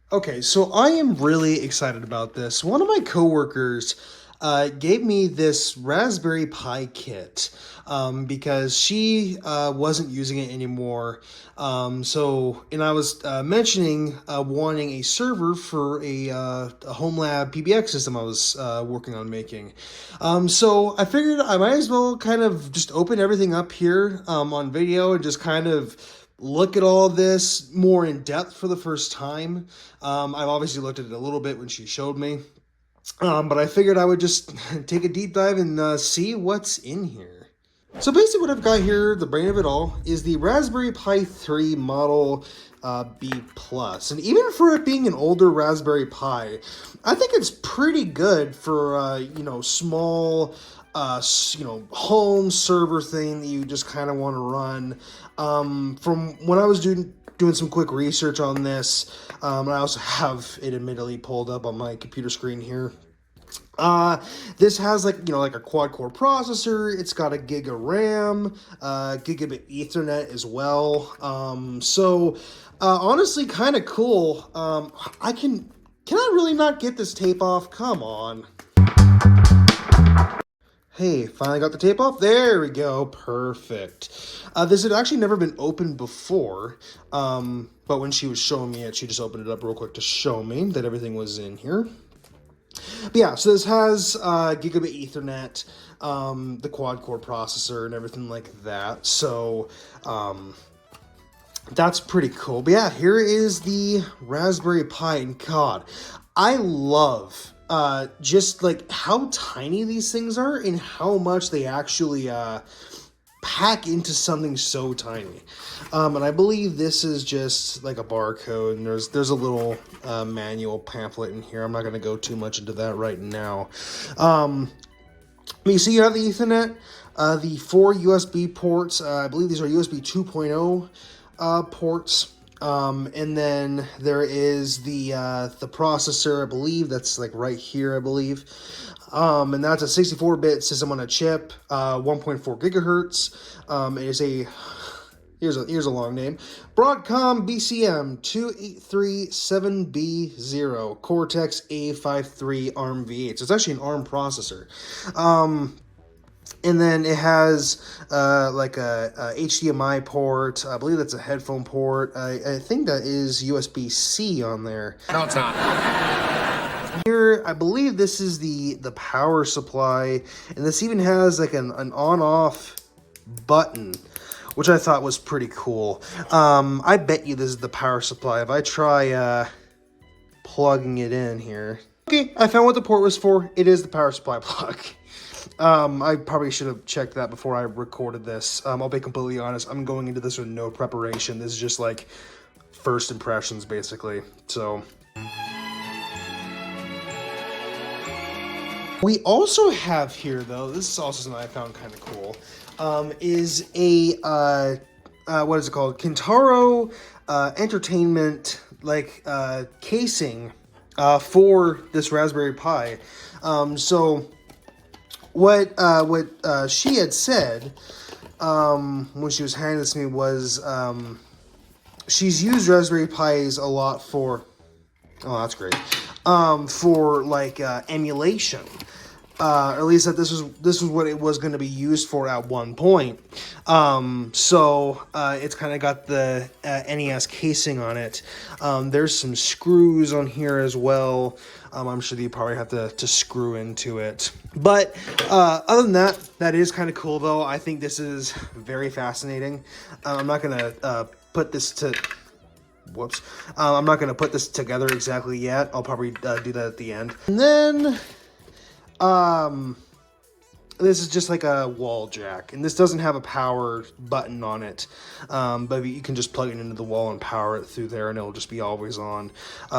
Okay, so I am really excited about this. One of my coworkers gave me this Raspberry Pi kit because she wasn't using it anymore. And I was mentioning wanting a server for a home lab PBX system I was working on making. So I figured I might as well kind of just open everything up here on video and just kind of look at all this more in depth for the first time. I've obviously looked at it a little bit when she showed me, but I figured I would just take a deep dive and see what's in here. So basically what I've got here, the brain of it all, is the Raspberry Pi 3 Model B+. And even for it being an older Raspberry Pi, I think it's pretty good for, small, home server thing that you just kind of want to run. From when I was doing some quick research on this, and I also have it admittedly pulled up on my computer screen here. This has like a quad core processor. It's got a gig of RAM, gigabit Ethernet as well. Honestly, kind of cool. Can I really not get this tape off? Come on. Hey, finally got the tape off. There we go. Perfect. This had actually never been opened before, but when she was showing me it, she just opened it up real quick to show me that everything was in here. But yeah, so this has gigabit Ethernet, the quad core processor, and everything like that. So that's pretty cool. But yeah, here is the Raspberry Pi, and God, I love just like how tiny these things are and how much they actually pack into something so tiny. And I believe this is just like a barcode, and there's a little manual pamphlet in here. I'm not going to go too much into that right now. You see, you have the Ethernet, the 4 USB ports. I believe these are USB 2.0 ports. And then there is the processor. I believe that's like right here, I believe. And that's a 64-bit system on a chip, 1.4 gigahertz. It is here's a long name, Broadcom BCM 2837B0 Cortex A53 ARM V8. So it's actually an ARM processor. And then it has like a HDMI port. I believe that's a headphone port. I think that is USB-C on there. No, it's not. Here, I believe this is the power supply, and this even has like an on-off button, which I thought was pretty cool. I bet you this is the power supply. If I try plugging it in here. Okay, I found what the port was for. It is the power supply plug. I probably should have checked that before I recorded this. I'll be completely honest. I'm going into this with no preparation. This is just like first impressions, basically. So we also have here, though, this is also something I found kind of cool, is a, what is it called? Kintaro Entertainment, casing for this Raspberry Pi. So what she had said when she was handing this to me was she's used Raspberry Pis a lot for, oh, that's great, for emulation. Or at least that this was what it was going to be used for at one point. It's kind of got the NES casing on it. There's some screws on here as well. I'm sure that you probably have to screw into it. But other than that, that is kind of cool, though. I think this is very fascinating. I'm not going to put this to... Whoops. I'm not going to put this together exactly yet. I'll probably do that at the end. And then... this is just like a wall jack, and this doesn't have a power button on it, but you can just plug it into the wall and power it through there, and it'll just be always on,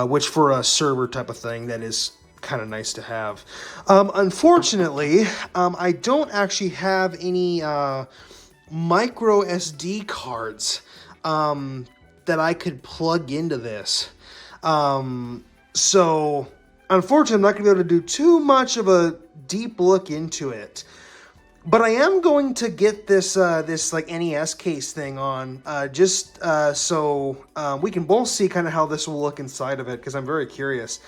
which for a server type of thing, that is kind of nice to have. Unfortunately, I don't actually have any micro SD cards that I could plug into this. Unfortunately, I'm not going to be able to do too much of a deep look into it. But I am going to get this this like NES case thing on just so we can both see kind of how this will look inside of it, because I'm very curious.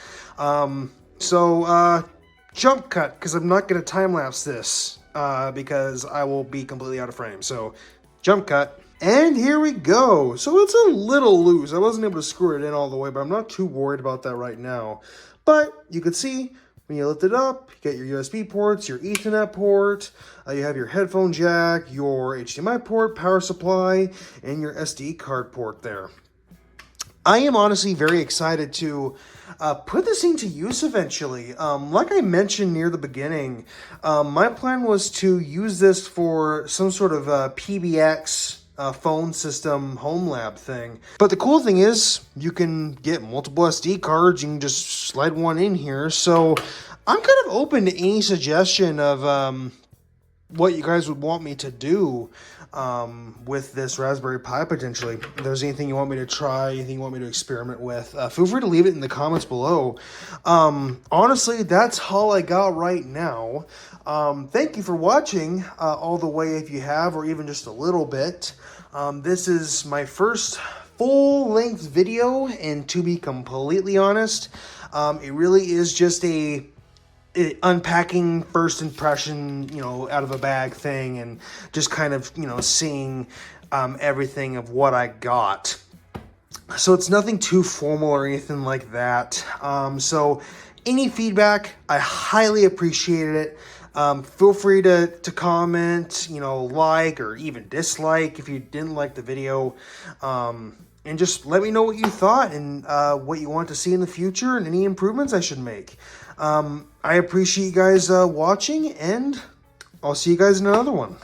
Jump cut, because I'm not going to time lapse this because I will be completely out of frame. So jump cut. And here we go. So it's a little loose. I wasn't able to screw it in all the way, but I'm not too worried about that right now. But you can see when you lift it up, you get your USB ports, your Ethernet port, you have your headphone jack, your HDMI port, power supply, and your SD card port there. I am honestly very excited to put this into use eventually. Like I mentioned near the beginning, my plan was to use this for some sort of PBX phone system home lab thing. But the cool thing is you can get multiple SD cards. You can just slide one in here. So I'm kind of open to any suggestion of what you guys would want me to do with this Raspberry Pi potentially. If there's anything you want me to try, anything you want me to experiment with, feel free to leave it in the comments below. Honestly, that's all I got right now. Thank you for watching all the way if you have, or even just a little bit. This is my first full-length video, and to be completely honest, it really is just a unpacking first impression, out of a bag thing, and just kind of, seeing everything of what I got. So it's nothing too formal or anything like that. So any feedback, I highly appreciate it. Feel free to comment, like or even dislike if you didn't like the video. And just let me know what you thought and what you want to see in the future and any improvements I should make. I appreciate you guys watching, and I'll see you guys in another one.